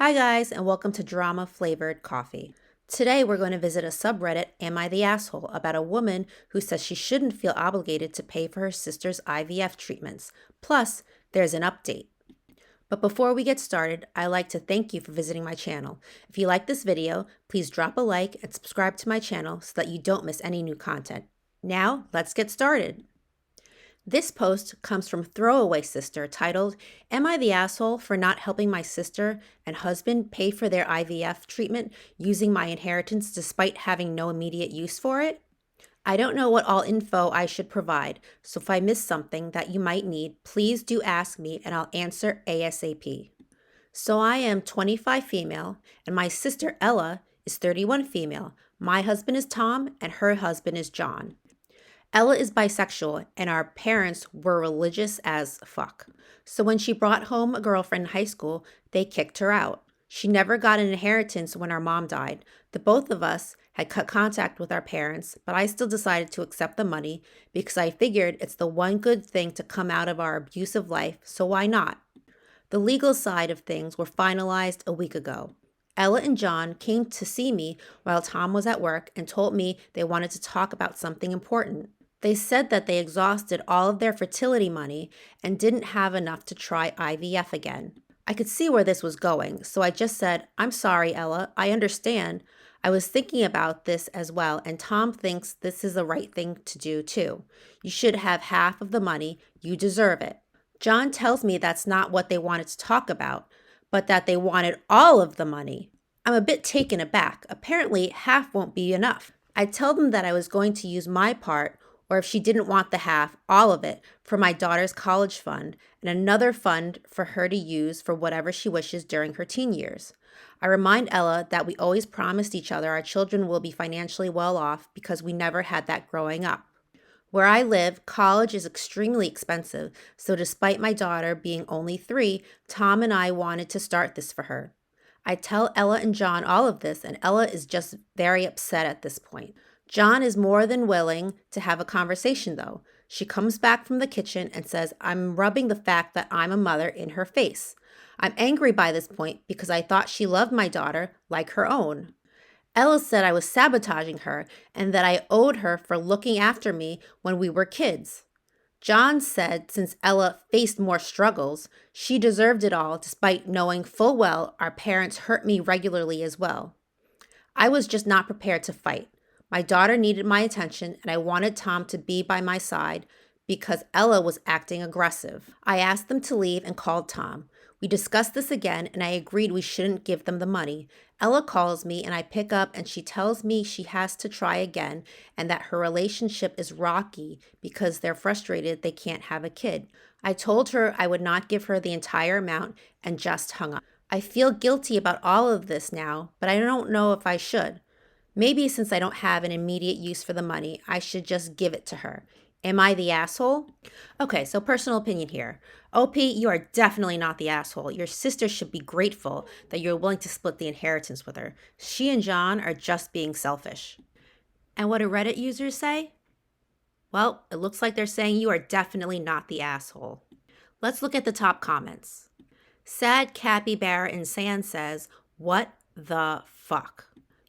Hi guys, and welcome to Drama Flavored Coffee. Today we're going to visit a subreddit, Am I the Asshole?, about a woman who says she shouldn't feel obligated to pay for her sister's IVF treatments. Plus, there's an update. But before we get started, I'd like to thank you for visiting my channel. If you like this video, please drop a like and subscribe to my channel so that you don't miss any new content. Now, let's get started. This post comes from Throwaway Sister titled, Am I the Asshole for not helping my sister and husband pay for their IVF treatment using my inheritance despite having no immediate use for it? I don't know what all info I should provide, so if I miss something that you might need, please do ask me and I'll answer ASAP. So I am 25 female and my sister Ella is 31 female. My husband is Tom and her husband is John. Ella is bisexual, and our parents were religious as fuck. So when she brought home a girlfriend in high school, they kicked her out. She never got an inheritance when our mom died. The both of us had cut contact with our parents, but I still decided to accept the money because I figured it's the one good thing to come out of our abusive life, so why not? The legal side of things were finalized a week ago. Ella and John came to see me while Tom was at work and told me they wanted to talk about something important. They said that they exhausted all of their fertility money and didn't have enough to try IVF again. I could see where this was going, so I just said, I'm sorry, Ella, I understand. I was thinking about this as well, and Tom thinks this is the right thing to do too. You should have half of the money. You deserve it. John tells me that's not what they wanted to talk about, but that they wanted all of the money. I'm a bit taken aback. Apparently, half won't be enough. I tell them that I was going to use my part, or if she didn't want the half, all of it, for my daughter's college fund, and another fund for her to use for whatever she wishes during her teen years. I remind Ella that we always promised each other our children will be financially well off because we never had that growing up. Where I live, college is extremely expensive, so despite my daughter being only 3, Tom and I wanted to start this for her. I tell Ella and John all of this, and Ella is just very upset at this point. John is more than willing to have a conversation, though. She comes back from the kitchen and says, I'm rubbing the fact that I'm a mother in her face. I'm angry by this point because I thought she loved my daughter like her own. Ella said I was sabotaging her and that I owed her for looking after me when we were kids. John said since Ella faced more struggles, she deserved it all despite knowing full well our parents hurt me regularly as well. I was just not prepared to fight. My daughter needed my attention, and I wanted Tom to be by my side because Ella was acting aggressive. I asked them to leave and called Tom. We discussed this again, and I agreed we shouldn't give them the money. Ella calls me, and I pick up, and she tells me she has to try again and that her relationship is rocky because they're frustrated they can't have a kid. I told her I would not give her the entire amount and just hung up. I feel guilty about all of this now, but I don't know if I should. Maybe since I don't have an immediate use for the money, I should just give it to her. Am I the asshole? Okay, so personal opinion here. OP, you are definitely not the asshole. Your sister should be grateful that you're willing to split the inheritance with her. She and John are just being selfish. And what do Reddit users say? Well, it looks like they're saying you are definitely not the asshole. Let's look at the top comments. Sad Capybara in Sand says, what the fuck?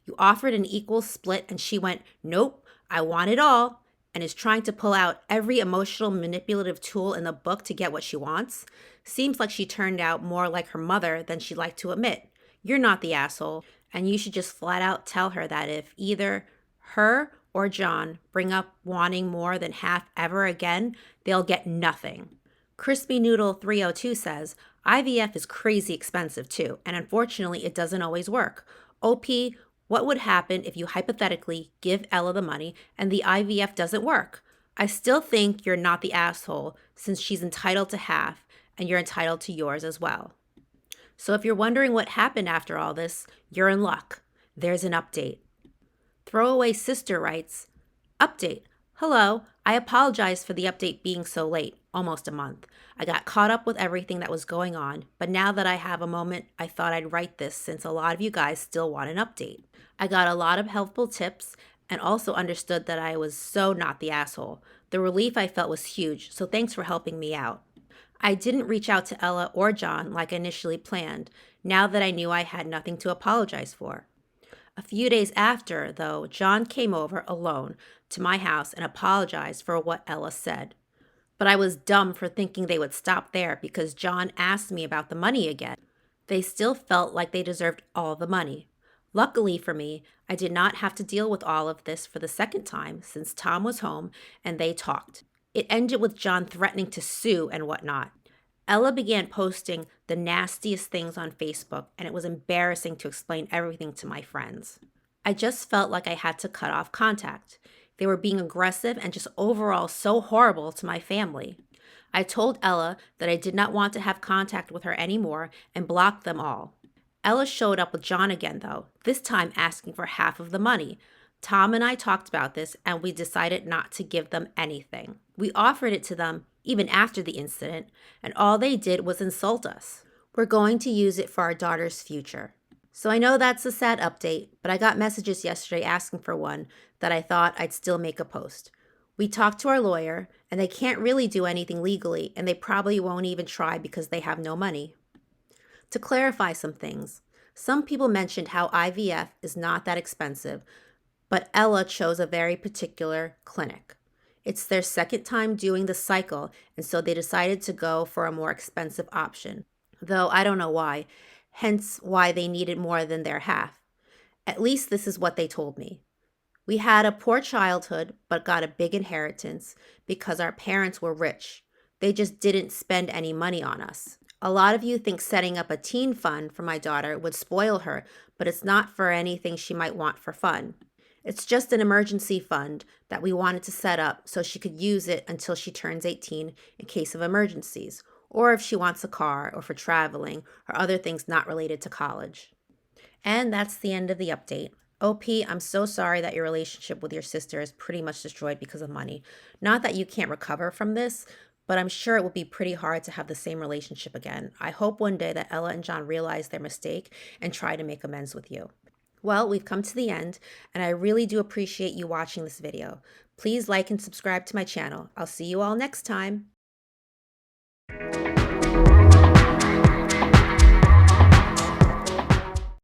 You offered an equal split and she went, nope, I want it all, and is trying to pull out every emotional manipulative tool in the book to get what she wants. Seems like she turned out more like her mother than she'd like to admit. You're not the asshole, and you should just flat out tell her that if either her or John bring up wanting more than half ever again, they'll get nothing. Crispy Noodle 302 says, IVF is crazy expensive too, and unfortunately it doesn't always work. OP, what would happen if you hypothetically give Ella the money and the IVF doesn't work? I still think you're not the asshole since she's entitled to half and you're entitled to yours as well. So if you're wondering what happened after all this, you're in luck. There's an update. Throwaway Sister writes, Update. Hello, I apologize for the update being so late, almost a month. I got caught up with everything that was going on, but now that I have a moment, I thought I'd write this since a lot of you guys still want an update. I got a lot of helpful tips and also understood that I was so not the asshole. The relief I felt was huge, so thanks for helping me out. I didn't reach out to Ella or John like I initially planned. now that I knew I had nothing to apologize for. A few days after, though, John came over alone to my house and apologized for what Ella said. But I was dumb for thinking they would stop there because John asked me about the money again. They still felt like they deserved all the money. Luckily for me, I did not have to deal with all of this for the second time since Tom was home and they talked. It ended with John threatening to sue and whatnot. Ella began posting the nastiest things on Facebook, and it was embarrassing to explain everything to my friends. I just felt like I had to cut off contact. They were being aggressive and just overall so horrible to my family. I told Ella that I did not want to have contact with her anymore and blocked them all. Ella showed up with John again, though, this time asking for half of the money. Tom and I talked about this, and we decided not to give them anything. We offered it to them even after the incident, and all they did was insult us. We're going to use it for our daughter's future. So I know that's a sad update, but I got messages yesterday asking for one that I thought I'd still make a post. We talked to our lawyer, and they can't really do anything legally, and they probably won't even try because they have no money. To clarify some things, some people mentioned how IVF is not that expensive, but Ella chose a very particular clinic. It's their second time doing the cycle, and so they decided to go for a more expensive option, though I don't know why, hence why they needed more than their half. At least this is what they told me. We had a poor childhood, but got a big inheritance because our parents were rich. They just didn't spend any money on us. A lot of you think setting up a teen fund for my daughter would spoil her, but it's not for anything she might want for fun. It's just an emergency fund that we wanted to set up so she could use it until she turns 18 in case of emergencies, or if she wants a car or for traveling or other things not related to college. And that's the end of the update. OP, I'm so sorry that your relationship with your sister is pretty much destroyed because of money. Not that you can't recover from this, but I'm sure it will be pretty hard to have the same relationship again. I hope one day that Ella and John realize their mistake and try to make amends with you. Well, we've come to the end, and I really do appreciate you watching this video. Please like and subscribe to my channel. I'll see you all next time.